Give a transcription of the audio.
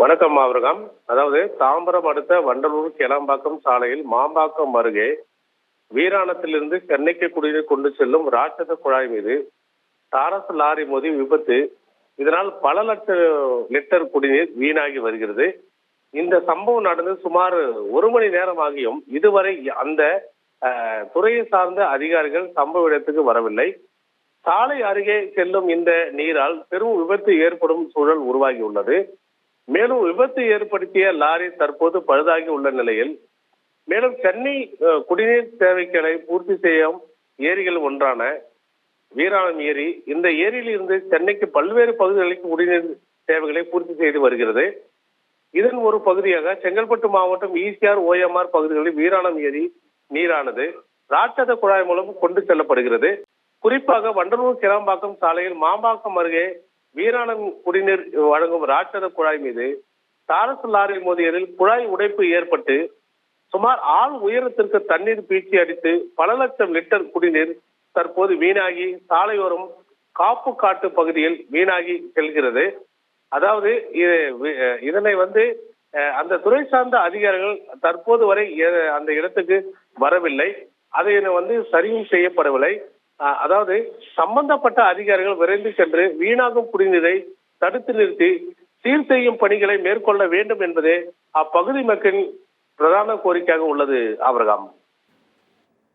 வணக்கம் ஆபிரகாம். அதாவது தாம்பரம் அடுத்த வண்டலூர் கேளாம்பாக்கம் சாலையில் மாம்பாக்கம் அருகே வீராணத்திலிருந்து சென்னைக்கு குடிநீர் கொண்டு செல்லும் ராட்சத குழாய் மீது டாரஸ் லாரி மோதி விபத்து. இதனால் பல லட்சம் லிட்டர் குடிநீர் வீணாகி வருகிறது. இந்த சம்பவம் நடந்து சுமார் 1 மணி நேரம் ஆகியும் இதுவரை அந்த துறையை சார்ந்த அதிகாரிகள் சம்பவ இடத்துக்கு வரவில்லை. சாலை அருகே செல்லும் இந்த நீரால் பெரும் விபத்து ஏற்படும் சூழல் உருவாகியுள்ளது. மேலும் விபத்து ஏற்படுத்திய லாரி தற்போது பழுதாகி உள்ள நிலையில், மேலும் சென்னை குடிநீர் தேவைகளை பூர்த்தி செய்யும் ஏரிகள் ஒன்றான வீராணம் ஏரி, இந்த ஏரியில் இருந்து சென்னைக்கு பல்வேறு பகுதிகளுக்கு குடிநீர் தேவைகளை பூர்த்தி செய்து வருகிறது. இதன் ஒரு பகுதியாக செங்கல்பட்டு மாவட்டம் ஈசிஆர் OMR பகுதிகளில் வீராணம் ஏரி நீரானது ராட்சத குழாய் மூலம் கொண்டு செல்லப்படுகிறது. குறிப்பாக வண்டலூர் கேளாம்பாக்கம் சாலையில் மாம்பாக்கம் அருகே வீராணம் குடிநீர் வழங்கும் ராட்சத குழாய் மீது டாரஸ் லாரி மோதியதில் குழாய் உடைப்பு ஏற்பட்டு சுமார் ஆள் உயரத்திற்கு தண்ணீர் பீச்சி அடித்து பல லட்சம் லிட்டர் குடிநீர் தற்போது வீணாகி சாலையோரம் காப்பு காட்டு பகுதியில் வீணாகி செல்கிறது. அதாவது இதனை அந்த துறை சார்ந்த அதிகாரிகள் தற்போது வரை அந்த இடத்துக்கு வரவில்லை. அதை சரியும் செய்யப்படவில்லை. அதாவது சம்பந்தப்பட்ட அதிகாரிகள் விரைந்து சென்று வீணாகும் குடிநீரை தடுத்து நிறுத்தி சீர் செய்யும் பணிகளை மேற்கொள்ள வேண்டும் என்பதே அப்பகுதி மக்களின் பிரதான கோரிக்கையாக உள்ளது. ஆபிரகாம்.